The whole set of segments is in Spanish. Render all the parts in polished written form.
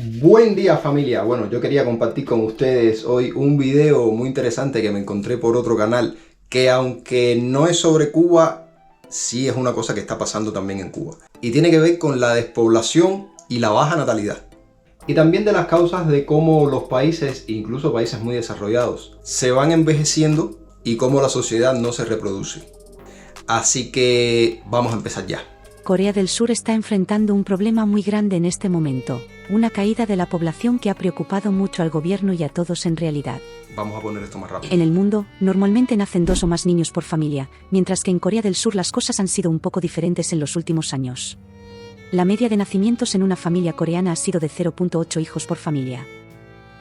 Buen día, familia. Bueno, yo quería compartir con ustedes hoy un video muy interesante que me encontré por otro canal, que aunque no es sobre Cuba, sí es una cosa que está pasando también en Cuba. Y tiene que ver con la despoblación y la baja natalidad. Y también de las causas de cómo los países, incluso países muy desarrollados, se van envejeciendo y cómo la sociedad no se reproduce. Así que vamos a empezar ya. Corea del Sur está enfrentando un problema muy grande en este momento, una caída de la población que ha preocupado mucho al gobierno y a todos en realidad. Vamos a poner esto más rápido. En el mundo, normalmente nacen 2 o más niños por familia, mientras que en Corea del Sur las cosas han sido un poco diferentes en los últimos años. La media de nacimientos en una familia coreana ha sido de 0,8 hijos por familia.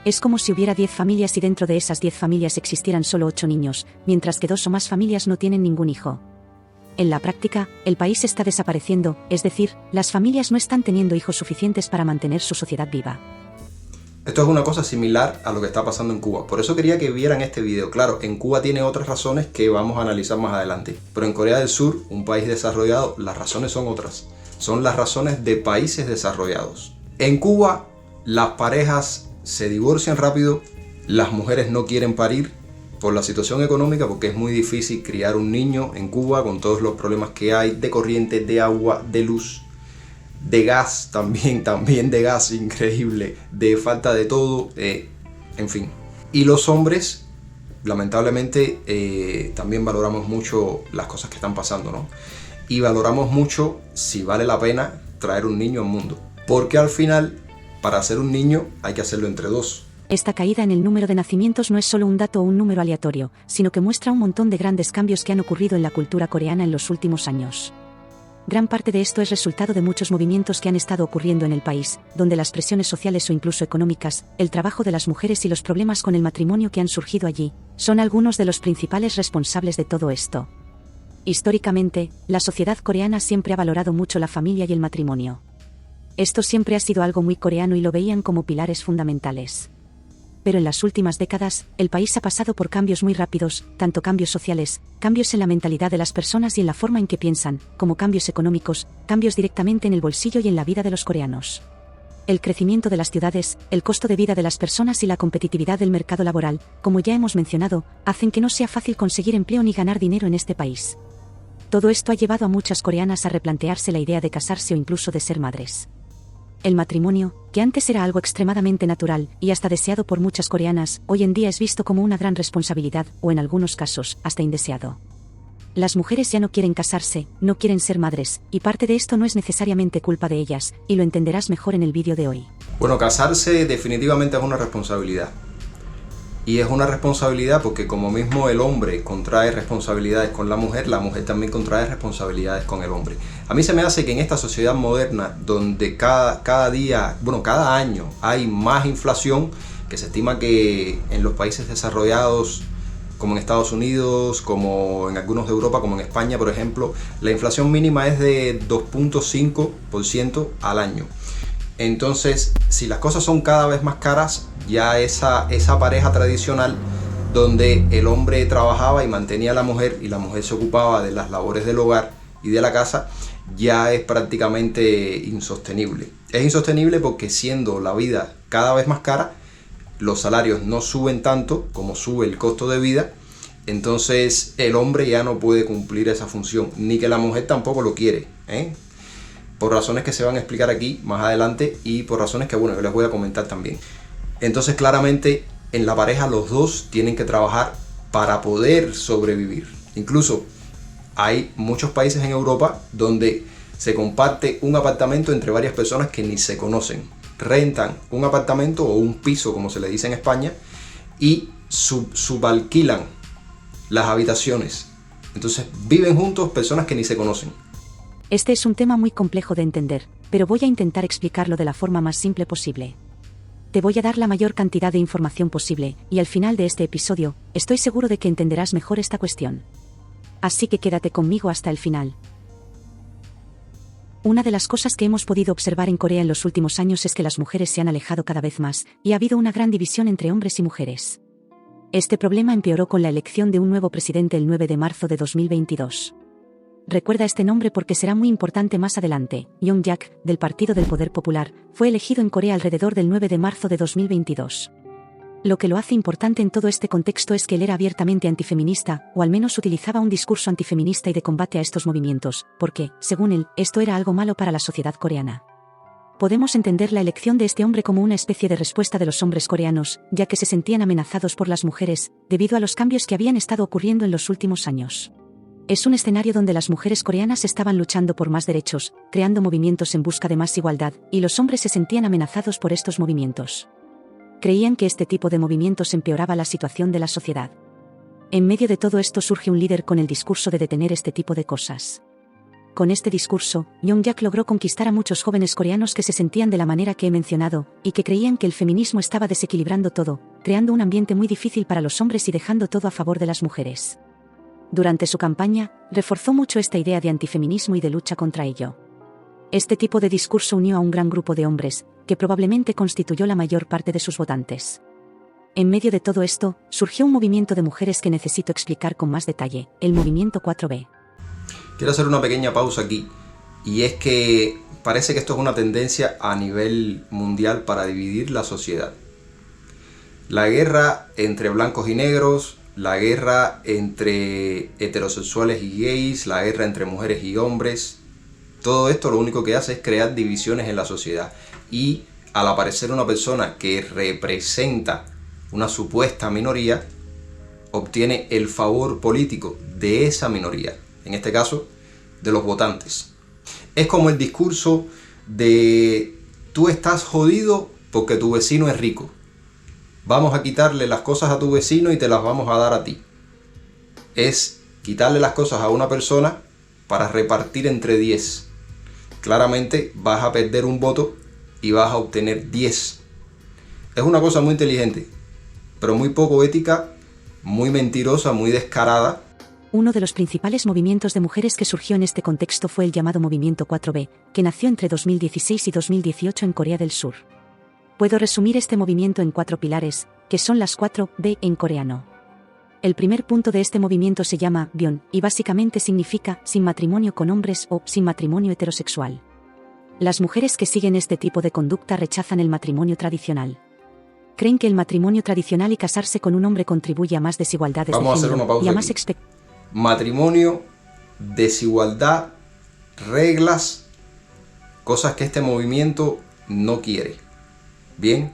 Es como si hubiera 10 familias y dentro de esas 10 familias existieran solo 8 niños, mientras que 2 o más familias no tienen ningún hijo. En la práctica, el país está desapareciendo, es decir, las familias no están teniendo hijos suficientes para mantener su sociedad viva. Esto es una cosa similar a lo que está pasando en Cuba. Por eso quería que vieran este video. Claro, en Cuba tiene otras razones que vamos a analizar más adelante. Pero en Corea del Sur, un país desarrollado, las razones son otras. Son las razones de países desarrollados. En Cuba, las parejas se divorcian rápido, las mujeres no quieren parir por la situación económica, porque es muy difícil criar un niño en Cuba con todos los problemas que hay de corriente, de agua, de luz, de gas también de gas, increíble, de falta de todo, en fin. Y los hombres, lamentablemente, también valoramos mucho las cosas que están pasando, ¿no? Y valoramos mucho si vale la pena traer un niño al mundo. Porque al final, para hacer un niño hay que hacerlo entre dos. Esta caída en el número de nacimientos no es solo un dato o un número aleatorio, sino que muestra un montón de grandes cambios que han ocurrido en la cultura coreana en los últimos años. Gran parte de esto es resultado de muchos movimientos que han estado ocurriendo en el país, donde las presiones sociales o incluso económicas, el trabajo de las mujeres y los problemas con el matrimonio que han surgido allí, son algunos de los principales responsables de todo esto. Históricamente, la sociedad coreana siempre ha valorado mucho la familia y el matrimonio. Esto siempre ha sido algo muy coreano y lo veían como pilares fundamentales. Pero en las últimas décadas, el país ha pasado por cambios muy rápidos, tanto cambios sociales, cambios en la mentalidad de las personas y en la forma en que piensan, como cambios económicos, cambios directamente en el bolsillo y en la vida de los coreanos. El crecimiento de las ciudades, el costo de vida de las personas y la competitividad del mercado laboral, como ya hemos mencionado, hacen que no sea fácil conseguir empleo ni ganar dinero en este país. Todo esto ha llevado a muchas coreanas a replantearse la idea de casarse o incluso de ser madres. El matrimonio, que antes era algo extremadamente natural y hasta deseado por muchas coreanas, hoy en día es visto como una gran responsabilidad, o en algunos casos, hasta indeseado. Las mujeres ya no quieren casarse, no quieren ser madres, y parte de esto no es necesariamente culpa de ellas, y lo entenderás mejor en el vídeo de hoy. Bueno, casarse definitivamente es una responsabilidad. Y es una responsabilidad porque como mismo el hombre contrae responsabilidades con la mujer también contrae responsabilidades con el hombre. A mí se me hace que en esta sociedad moderna, donde cada año hay más inflación, que se estima que en los países desarrollados, como en Estados Unidos, como en algunos de Europa, como en España, por ejemplo, la inflación mínima es de 2,5% al año. Entonces, si las cosas son cada vez más caras, ya esa pareja tradicional donde el hombre trabajaba y mantenía a la mujer y la mujer se ocupaba de las labores del hogar y de la casa, ya es prácticamente insostenible. Es insostenible porque siendo la vida cada vez más cara, los salarios no suben tanto como sube el costo de vida, entonces el hombre ya no puede cumplir esa función, ni que la mujer tampoco lo quiere, por razones que se van a explicar aquí más adelante y por razones que, yo les voy a comentar también. Entonces, claramente, en la pareja los dos tienen que trabajar para poder sobrevivir. Incluso hay muchos países en Europa donde se comparte un apartamento entre varias personas que ni se conocen. Rentan un apartamento o un piso, como se le dice en España, y subalquilan las habitaciones. Entonces, viven juntos personas que ni se conocen. Este es un tema muy complejo de entender, pero voy a intentar explicarlo de la forma más simple posible. Te voy a dar la mayor cantidad de información posible, y al final de este episodio, estoy seguro de que entenderás mejor esta cuestión. Así que quédate conmigo hasta el final. Una de las cosas que hemos podido observar en Corea en los últimos años es que las mujeres se han alejado cada vez más, y ha habido una gran división entre hombres y mujeres. Este problema empeoró con la elección de un nuevo presidente el 9 de marzo de 2022. recuerda este nombre porque será muy importante más adelante. Young Jak, del Partido del Poder Popular, fue elegido en Corea alrededor del 9 de marzo de 2022. Lo que lo hace importante en todo este contexto es que él era abiertamente antifeminista, o al menos utilizaba un discurso antifeminista y de combate a estos movimientos, porque, según él, esto era algo malo para la sociedad coreana. Podemos entender la elección de este hombre como una especie de respuesta de los hombres coreanos, ya que se sentían amenazados por las mujeres, debido a los cambios que habían estado ocurriendo en los últimos años. Es un escenario donde las mujeres coreanas estaban luchando por más derechos, creando movimientos en busca de más igualdad, y los hombres se sentían amenazados por estos movimientos. Creían que este tipo de movimientos empeoraba la situación de la sociedad. En medio de todo esto surge un líder con el discurso de detener este tipo de cosas. Con este discurso, Young Jak logró conquistar a muchos jóvenes coreanos que se sentían de la manera que he mencionado, y que creían que el feminismo estaba desequilibrando todo, creando un ambiente muy difícil para los hombres y dejando todo a favor de las mujeres. Durante su campaña, reforzó mucho esta idea de antifeminismo y de lucha contra ello. Este tipo de discurso unió a un gran grupo de hombres, que probablemente constituyó la mayor parte de sus votantes. En medio de todo esto, surgió un movimiento de mujeres que necesito explicar con más detalle, el movimiento 4B. Quiero hacer una pequeña pausa aquí, y es que parece que esto es una tendencia a nivel mundial para dividir la sociedad. La guerra entre blancos y negros, la guerra entre heterosexuales y gays, la guerra entre mujeres y hombres, todo esto lo único que hace es crear divisiones en la sociedad. Y al aparecer una persona que representa una supuesta minoría, obtiene el favor político de esa minoría, en este caso de los votantes. Es como el discurso de tú estás jodido porque tu vecino es rico. Vamos a quitarle las cosas a tu vecino y te las vamos a dar a ti. Es quitarle las cosas a una persona para repartir entre 10. Claramente vas a perder un voto y vas a obtener 10. Es una cosa muy inteligente, pero muy poco ética, muy mentirosa, muy descarada. Uno de los principales movimientos de mujeres que surgió en este contexto fue el llamado Movimiento 4B, que nació entre 2016 y 2018 en Corea del Sur. Puedo resumir este movimiento en 4 pilares, que son las 4B en coreano. El primer punto de este movimiento se llama Byon, y básicamente significa sin matrimonio con hombres o sin matrimonio heterosexual. Las mujeres que siguen este tipo de conducta rechazan el matrimonio tradicional. Creen que el matrimonio tradicional y casarse con un hombre contribuye a más desigualdades de género y a más matrimonio, desigualdad, reglas, cosas que este movimiento no quiere. Bien,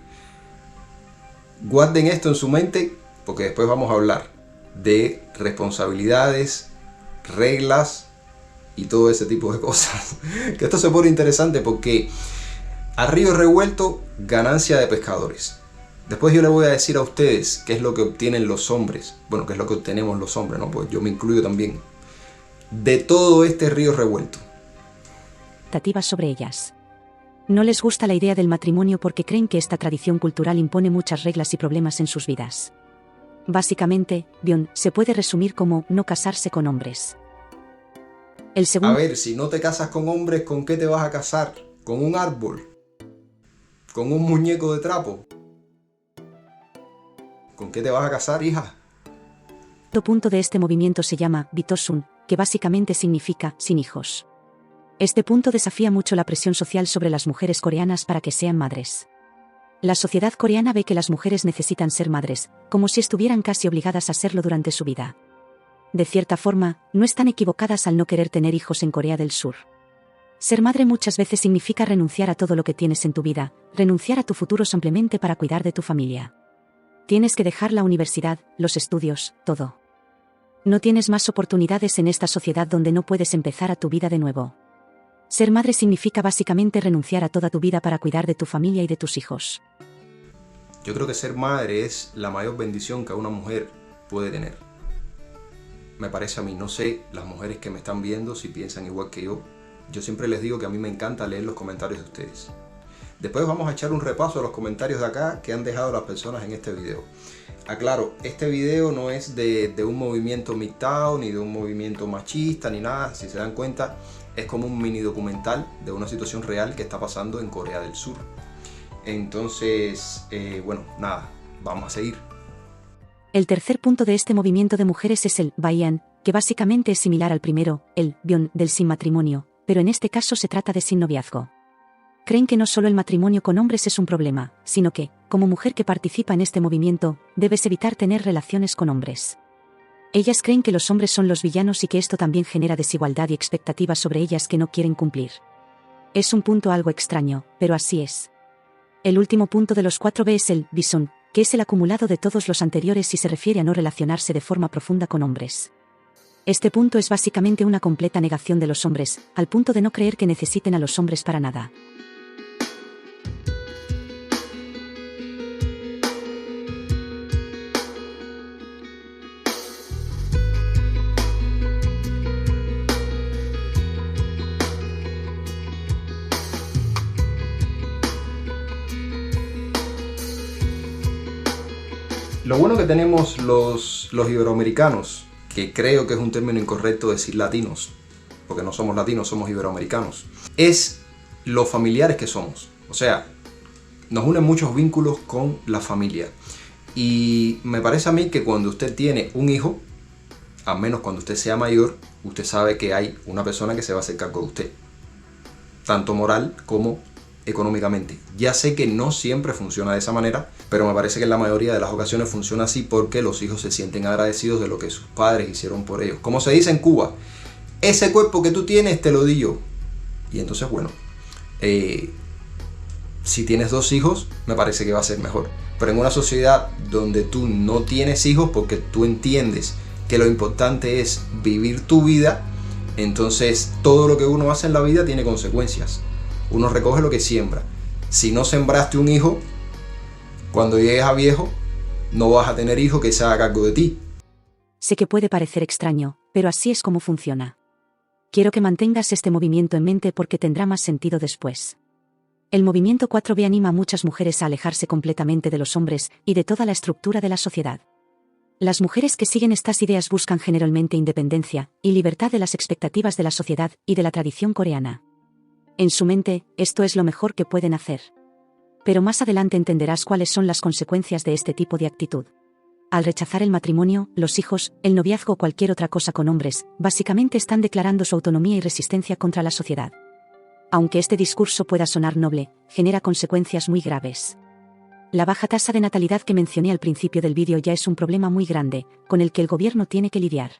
guarden esto en su mente porque después vamos a hablar de responsabilidades, reglas y todo ese tipo de cosas. Que esto se pone interesante porque a río revuelto, ganancia de pescadores. Después yo les voy a decir a ustedes qué es lo que obtienen los hombres. Bueno, qué es lo que obtenemos los hombres, ¿no? Pues yo me incluyo también. De todo este río revuelto. Sobre ellas. No les gusta la idea del matrimonio porque creen que esta tradición cultural impone muchas reglas y problemas en sus vidas. Básicamente, Byon se puede resumir como no casarse con hombres. El segundo... A ver, si no te casas con hombres, ¿con qué te vas a casar? ¿Con un árbol? ¿Con un muñeco de trapo? ¿Con qué te vas a casar, hija? El punto de este movimiento se llama Bitosun, que básicamente significa sin hijos. Este punto desafía mucho la presión social sobre las mujeres coreanas para que sean madres. La sociedad coreana ve que las mujeres necesitan ser madres, como si estuvieran casi obligadas a serlo durante su vida. De cierta forma, no están equivocadas al no querer tener hijos en Corea del Sur. Ser madre muchas veces significa renunciar a todo lo que tienes en tu vida, renunciar a tu futuro simplemente para cuidar de tu familia. Tienes que dejar la universidad, los estudios, todo. No tienes más oportunidades en esta sociedad donde no puedes empezar a tu vida de nuevo. Ser madre significa básicamente renunciar a toda tu vida para cuidar de tu familia y de tus hijos. Yo creo que ser madre es la mayor bendición que una mujer puede tener. Me parece a mí, no sé, las mujeres que me están viendo si piensan igual que yo. Yo siempre les digo que a mí me encanta leer los comentarios de ustedes. Después vamos a echar un repaso a los comentarios de acá que han dejado las personas en este video. Aclaro, este video no es de un movimiento MGTOW, ni de un movimiento machista, ni nada. Si se dan cuenta, es como un mini documental de una situación real que está pasando en Corea del Sur. Entonces, bueno, nada, vamos a seguir. El tercer punto de este movimiento de mujeres es el Bayan, que básicamente es similar al primero, el bion del sin matrimonio, pero en este caso se trata de sin noviazgo. Creen que no solo el matrimonio con hombres es un problema, sino que, como mujer que participa en este movimiento, debes evitar tener relaciones con hombres. Ellas creen que los hombres son los villanos y que esto también genera desigualdad y expectativas sobre ellas que no quieren cumplir. Es un punto algo extraño, pero así es. El último punto de los 4B es el bison, que es el acumulado de todos los anteriores y se refiere a no relacionarse de forma profunda con hombres. Este punto es básicamente una completa negación de los hombres, al punto de no creer que necesiten a los hombres para nada. Lo bueno que tenemos los iberoamericanos, que creo que es un término incorrecto decir latinos, porque no somos latinos, somos iberoamericanos, es lo familiares que somos. O sea, nos unen muchos vínculos con la familia. Y me parece a mí que cuando usted tiene un hijo, al menos cuando usted sea mayor, usted sabe que hay una persona que se va a hacer cargo de usted, tanto moral como económicamente. Ya sé que no siempre funciona de esa manera, pero me parece que en la mayoría de las ocasiones funciona así porque los hijos se sienten agradecidos de lo que sus padres hicieron por ellos. Como se dice en Cuba, ese cuerpo que tú tienes te lo di yo. Y entonces, bueno, si tienes 2 hijos, me parece que va a ser mejor. Pero en una sociedad donde tú no tienes hijos porque tú entiendes que lo importante es vivir tu vida, entonces todo lo que uno hace en la vida tiene consecuencias. Uno recoge lo que siembra. Si no sembraste un hijo, cuando llegues a viejo, no vas a tener hijo que se haga cargo de ti. Sé que puede parecer extraño, pero así es como funciona. Quiero que mantengas este movimiento en mente porque tendrá más sentido después. El movimiento 4B anima a muchas mujeres a alejarse completamente de los hombres y de toda la estructura de la sociedad. Las mujeres que siguen estas ideas buscan generalmente independencia y libertad de las expectativas de la sociedad y de la tradición coreana. En su mente, esto es lo mejor que pueden hacer. Pero más adelante entenderás cuáles son las consecuencias de este tipo de actitud. Al rechazar el matrimonio, los hijos, el noviazgo o cualquier otra cosa con hombres, básicamente están declarando su autonomía y resistencia contra la sociedad. Aunque este discurso pueda sonar noble, genera consecuencias muy graves. La baja tasa de natalidad que mencioné al principio del vídeo ya es un problema muy grande, con el que el gobierno tiene que lidiar.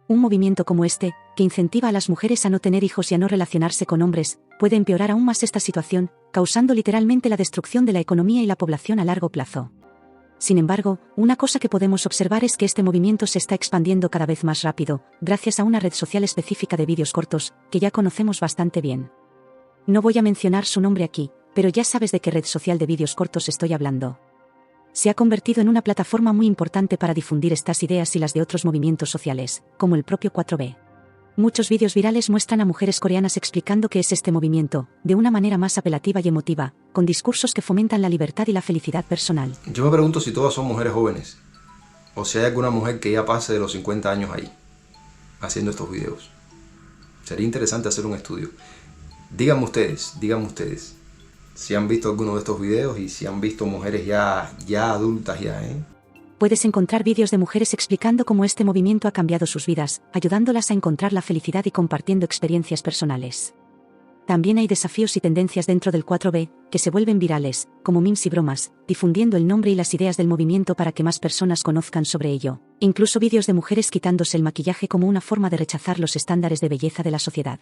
Un movimiento como este, que incentiva a las mujeres a no tener hijos y a no relacionarse con hombres, puede empeorar aún más esta situación, causando literalmente la destrucción de la economía y la población a largo plazo. Sin embargo, una cosa que podemos observar es que este movimiento se está expandiendo cada vez más rápido, gracias a una red social específica de vídeos cortos, que ya conocemos bastante bien. No voy a mencionar su nombre aquí, pero ya sabes de qué red social de vídeos cortos estoy hablando. Se ha convertido en una plataforma muy importante para difundir estas ideas y las de otros movimientos sociales, como el propio 4B. Muchos vídeos virales muestran a mujeres coreanas explicando qué es este movimiento, de una manera más apelativa y emotiva, con discursos que fomentan la libertad y la felicidad personal. Yo me pregunto si todas son mujeres jóvenes, o si hay alguna mujer que ya pase de los 50 años ahí, haciendo estos videos. Sería interesante hacer un estudio. Díganme ustedes, si han visto alguno de estos videos y si han visto mujeres ya adultas ya, Puedes encontrar vídeos de mujeres explicando cómo este movimiento ha cambiado sus vidas, ayudándolas a encontrar la felicidad y compartiendo experiencias personales. También hay desafíos y tendencias dentro del 4B, que se vuelven virales, como memes y bromas, difundiendo el nombre y las ideas del movimiento para que más personas conozcan sobre ello. Incluso vídeos de mujeres quitándose el maquillaje como una forma de rechazar los estándares de belleza de la sociedad.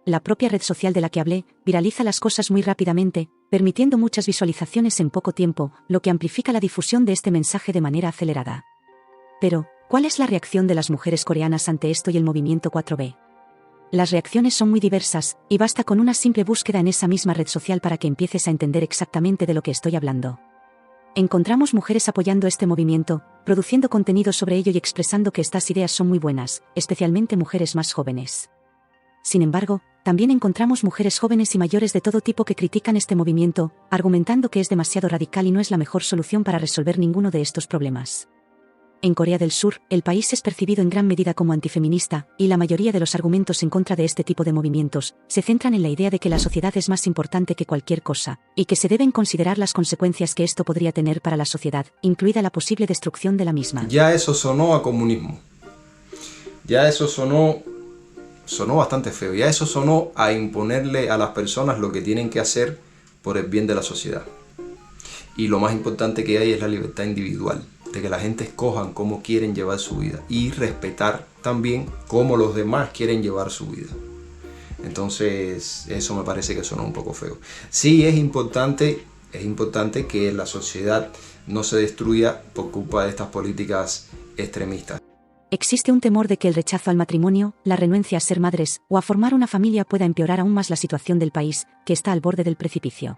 La propia red social de la que hablé viraliza las cosas muy rápidamente, permitiendo muchas visualizaciones en poco tiempo, lo que amplifica la difusión de este mensaje de manera acelerada. Pero, ¿cuál es la reacción de las mujeres coreanas ante esto y el movimiento 4B? Las reacciones son muy diversas, y basta con una simple búsqueda en esa misma red social para que empieces a entender exactamente de lo que estoy hablando. Encontramos mujeres apoyando este movimiento, produciendo contenido sobre ello y expresando que estas ideas son muy buenas, especialmente mujeres más jóvenes. Sin embargo, también encontramos mujeres jóvenes y mayores de todo tipo que critican este movimiento, argumentando que es demasiado radical y no es la mejor solución para resolver ninguno de estos problemas. En Corea del Sur, el país es percibido en gran medida como antifeminista, y la mayoría de los argumentos en contra de este tipo de movimientos se centran en la idea de que la sociedad es más importante que cualquier cosa, y que se deben considerar las consecuencias que esto podría tener para la sociedad, incluida la posible destrucción de la misma. Ya eso sonó a comunismo. Ya eso sonó bastante feo. Ya eso sonó a imponerle a las personas lo que tienen que hacer por el bien de la sociedad. Y lo más importante que hay es la libertad individual, de que la gente escojan cómo quieren llevar su vida y respetar también cómo los demás quieren llevar su vida. Entonces eso me parece que suena un poco feo. Sí, es importante que la sociedad no se destruya por culpa de estas políticas extremistas. Existe un temor de que el rechazo al matrimonio, la renuencia a ser madres o a formar una familia pueda empeorar aún más la situación del país, que está al borde del precipicio.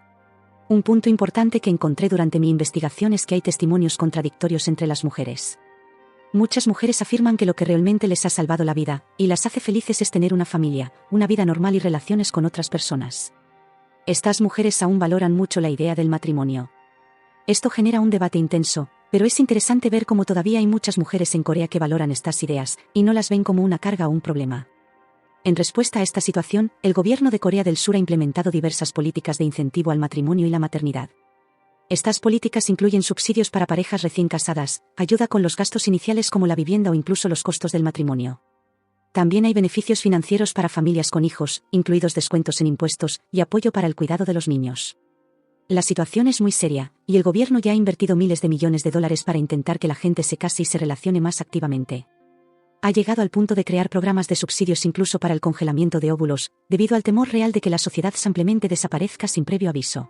Un punto importante que encontré durante mi investigación es que hay testimonios contradictorios entre las mujeres. Muchas mujeres afirman que lo que realmente les ha salvado la vida y las hace felices es tener una familia, una vida normal y relaciones con otras personas. Estas mujeres aún valoran mucho la idea del matrimonio. Esto genera un debate intenso, pero es interesante ver cómo todavía hay muchas mujeres en Corea que valoran estas ideas y no las ven como una carga o un problema. En respuesta a esta situación, el gobierno de Corea del Sur ha implementado diversas políticas de incentivo al matrimonio y la maternidad. Estas políticas incluyen subsidios para parejas recién casadas, ayuda con los gastos iniciales como la vivienda o incluso los costos del matrimonio. También hay beneficios financieros para familias con hijos, incluidos descuentos en impuestos y apoyo para el cuidado de los niños. La situación es muy seria, y el gobierno ya ha invertido miles de millones de dólares para intentar que la gente se case y se relacione más activamente. Ha llegado al punto de crear programas de subsidios incluso para el congelamiento de óvulos, debido al temor real de que la sociedad simplemente desaparezca sin previo aviso.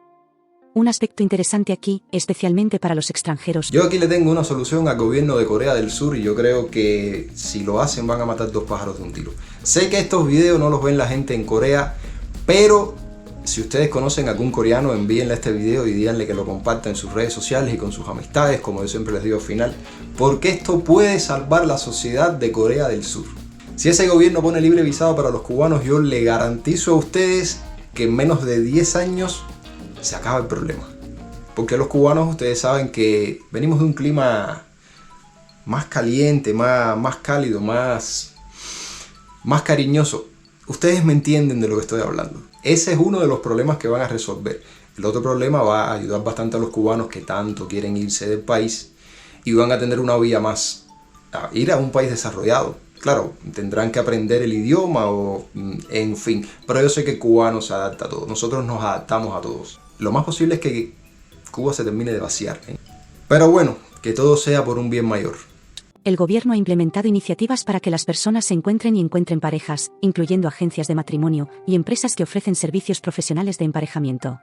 Un aspecto interesante aquí, especialmente para los extranjeros. Yo aquí le tengo una solución al gobierno de Corea del Sur y yo creo que si lo hacen van a matar dos pájaros de un tiro. Sé que estos videos no los ven la gente en Corea, pero si ustedes conocen a algún coreano, envíenle este video y díganle que lo comparta en sus redes sociales y con sus amistades, como yo siempre les digo al final, porque esto puede salvar la sociedad de Corea del Sur. Si ese gobierno pone libre visado para los cubanos, yo le garantizo a ustedes que en menos de 10 años se acaba el problema. Porque los cubanos, ustedes saben que venimos de un clima más caliente, más cálido, más cariñoso. Ustedes me entienden de lo que estoy hablando. Ese es uno de los problemas que van a resolver. El otro problema va a ayudar bastante a los cubanos que tanto quieren irse del país y van a tener una vía más a ir a un país desarrollado. Claro, tendrán que aprender el idioma o en fin, pero yo sé que el cubano se adapta a todo. Nosotros nos adaptamos a todos. Lo más posible es que Cuba se termine de vaciar, ¿eh? Pero bueno, que todo sea por un bien mayor. El gobierno ha implementado iniciativas para que las personas se encuentren parejas, incluyendo agencias de matrimonio y empresas que ofrecen servicios profesionales de emparejamiento.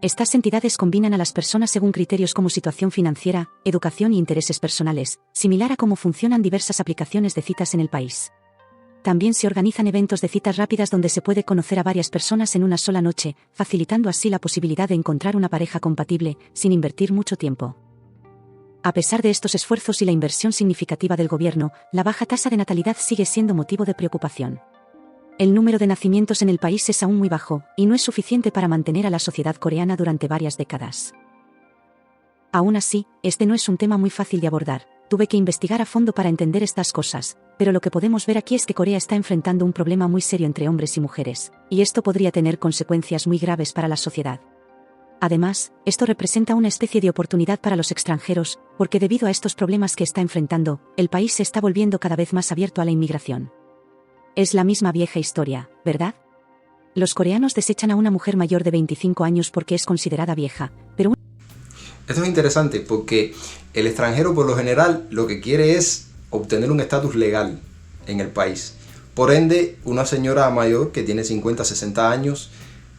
Estas entidades combinan a las personas según criterios como situación financiera, educación y intereses personales, similar a cómo funcionan diversas aplicaciones de citas en el país. También se organizan eventos de citas rápidas donde se puede conocer a varias personas en una sola noche, facilitando así la posibilidad de encontrar una pareja compatible, sin invertir mucho tiempo. A pesar de estos esfuerzos y la inversión significativa del gobierno, la baja tasa de natalidad sigue siendo motivo de preocupación. El número de nacimientos en el país es aún muy bajo, y no es suficiente para mantener a la sociedad coreana durante varias décadas. Aún así, este no es un tema muy fácil de abordar. Tuve que investigar a fondo para entender estas cosas, pero lo que podemos ver aquí es que Corea está enfrentando un problema muy serio entre hombres y mujeres, y esto podría tener consecuencias muy graves para la sociedad. Además, esto representa una especie de oportunidad para los extranjeros, porque debido a estos problemas que está enfrentando, el país se está volviendo cada vez más abierto a la inmigración. Es la misma vieja historia, ¿verdad? Los coreanos desechan a una mujer mayor de 25 años porque es considerada vieja, pero... Esto es interesante porque el extranjero por lo general lo que quiere es obtener un estatus legal en el país. Por ende, una señora mayor que tiene 50, 60 años,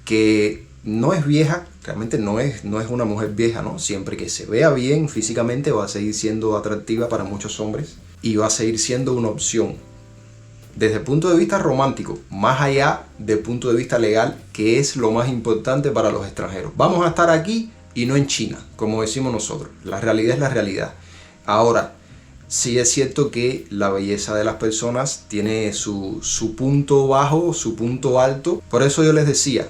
que no es vieja, realmente no es una mujer vieja, ¿no? Siempre que se vea bien físicamente va a seguir siendo atractiva para muchos hombres y va a seguir siendo una opción. Desde el punto de vista romántico, más allá del punto de vista legal, que es lo más importante para los extranjeros. Vamos a estar aquí y no en China, como decimos nosotros. La realidad es la realidad. Ahora, sí es cierto que la belleza de las personas tiene su punto bajo, su punto alto. Por eso yo les decía,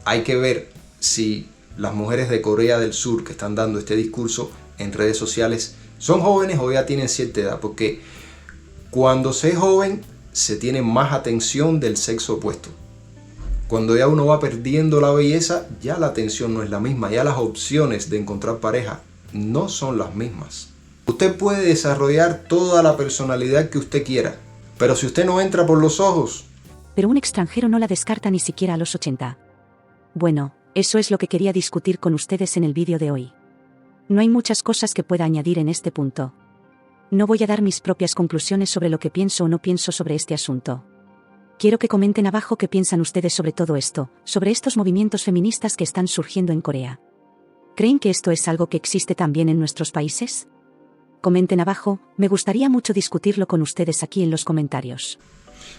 hay que ver si las mujeres de Corea del Sur que están dando este discurso en redes sociales son jóvenes o ya tienen cierta edad. Porque cuando se es joven se tiene más atención del sexo opuesto. Cuando ya uno va perdiendo la belleza, ya la atención no es la misma. Ya las opciones de encontrar pareja no son las mismas. Usted puede desarrollar toda la personalidad que usted quiera, Pero si usted no entra por los ojos... Pero un extranjero no la descarta ni siquiera a los 80. Bueno, eso es lo que quería discutir con ustedes en el vídeo de hoy. No hay muchas cosas que pueda añadir en este punto. No voy a dar mis propias conclusiones sobre lo que pienso o no pienso sobre este asunto. Quiero que comenten abajo qué piensan ustedes sobre todo esto, sobre estos movimientos feministas que están surgiendo en Corea. ¿Creen que esto es algo que existe también en nuestros países? Comenten abajo, me gustaría mucho discutirlo con ustedes aquí en los comentarios.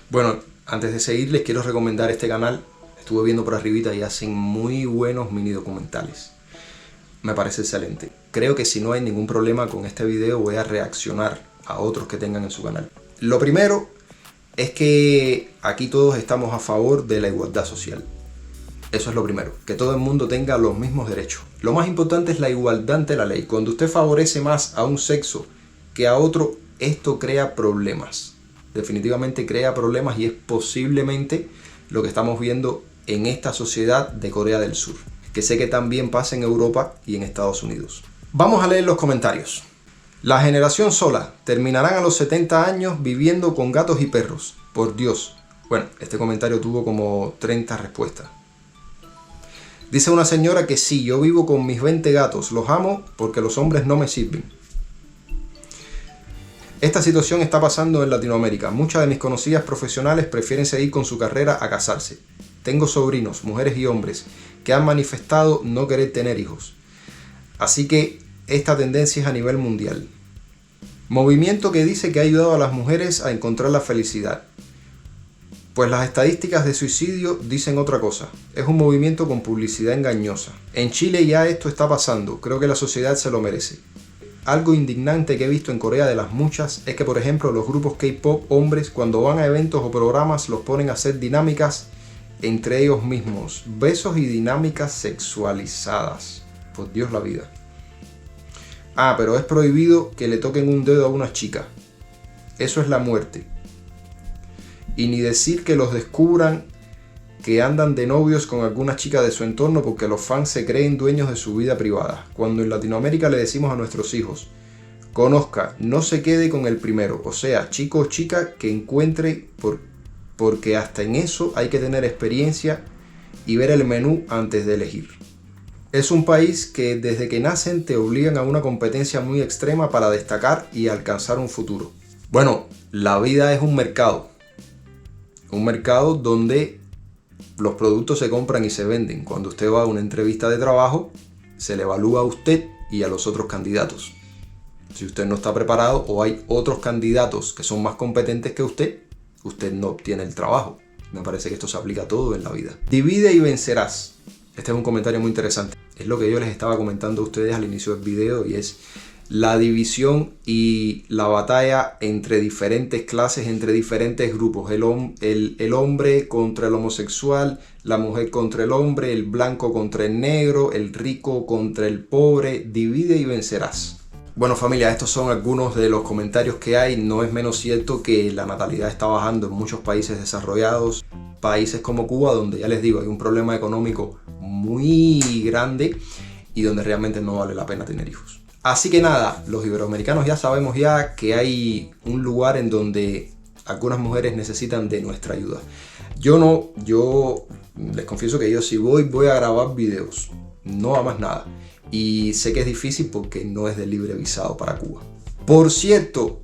Bueno, antes de seguir les quiero recomendar este canal. Estuve viendo por arribita y hacen muy buenos mini documentales. Me parece excelente. Creo que si no hay ningún problema con este video voy a reaccionar a otros que tengan en su canal. Lo primero es que aquí todos estamos a favor de la igualdad social. Eso es lo primero, que todo el mundo tenga los mismos derechos. Lo más importante es la igualdad ante la ley. Cuando usted favorece más a un sexo que a otro, esto crea problemas. Definitivamente crea problemas y es posiblemente lo que estamos viendo en esta sociedad de Corea del Sur, que sé que también pasa en Europa y en Estados Unidos. Vamos a leer los comentarios. La generación sola, terminarán a los 70 años viviendo con gatos y perros. Por Dios. Bueno, este comentario tuvo como 30 respuestas. Dice una señora que sí, yo vivo con mis 20 gatos, los amo porque los hombres no me sirven. Esta situación está pasando en Latinoamérica. Muchas de mis conocidas profesionales prefieren seguir con su carrera a casarse. Tengo sobrinos, mujeres y hombres, que han manifestado no querer tener hijos. Así que esta tendencia es a nivel mundial. Movimiento que dice que ha ayudado a las mujeres a encontrar la felicidad. Pues las estadísticas de suicidio dicen otra cosa. Es un movimiento con publicidad engañosa. En Chile ya esto está pasando. Creo que la sociedad se lo merece. Algo indignante que he visto en Corea de las muchas es que, por ejemplo, los grupos K-pop hombres, cuando van a eventos o programas, los ponen a hacer dinámicas entre ellos mismos. Besos y dinámicas sexualizadas. Por Dios la vida. Ah, pero es prohibido que le toquen un dedo a una chica. Eso es la muerte. Y ni decir que los descubran que andan de novios con alguna chica de su entorno porque los fans se creen dueños de su vida privada. Cuando en Latinoamérica le decimos a nuestros hijos, conozca, no se quede con el primero. O sea, chico o chica que encuentre, porque hasta en eso hay que tener experiencia y ver el menú antes de elegir. Es un país que desde que nacen te obligan a una competencia muy extrema para destacar y alcanzar un futuro. Bueno, la vida es un mercado. Un mercado donde los productos se compran y se venden. Cuando usted va a una entrevista de trabajo, se le evalúa a usted y a los otros candidatos. Si usted no está preparado o hay otros candidatos que son más competentes que usted no obtiene el trabajo. Me parece que esto se aplica a todo en la vida. Divide y vencerás. Este es un comentario muy interesante. Es lo que yo les estaba comentando a ustedes al inicio del video y es la división y la batalla entre diferentes clases, entre diferentes grupos. El hombre contra el homosexual, la mujer contra el hombre, el blanco contra el negro, el rico contra el pobre. Divide y vencerás. Bueno familia, estos son algunos de los comentarios que hay. No es menos cierto que la natalidad está bajando en muchos países desarrollados. Países como Cuba, donde ya les digo, hay un problema económico muy grande y donde realmente no vale la pena tener hijos. Así que nada, los iberoamericanos ya sabemos ya que hay un lugar en donde algunas mujeres necesitan de nuestra ayuda. Yo les confieso que yo si voy a grabar videos, no a más nada. Y sé que es difícil porque no es de libre visado para Cuba. Por cierto,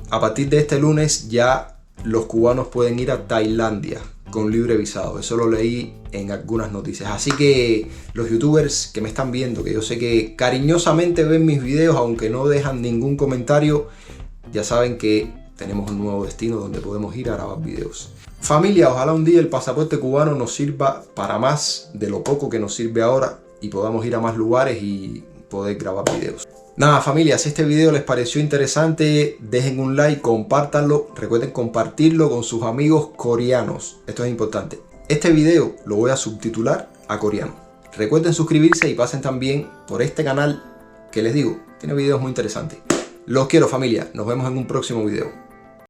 a partir de este lunes ya los cubanos pueden ir a Tailandia con libre visado. Eso lo leí en algunas noticias. Así que los youtubers que me están viendo, que yo sé que cariñosamente ven mis videos, aunque no dejan ningún comentario, ya saben que tenemos un nuevo destino donde podemos ir a grabar videos. Familia, ojalá un día el pasaporte cubano nos sirva para más de lo poco que nos sirve ahora y podamos ir a más lugares y poder grabar videos. Nada familia, si este video les pareció interesante, dejen un like, compártanlo, recuerden compartirlo con sus amigos coreanos, esto es importante. Este video lo voy a subtitular a coreano. Recuerden suscribirse y pasen también por este canal que les digo, tiene videos muy interesantes. Los quiero familia, nos vemos en un próximo video.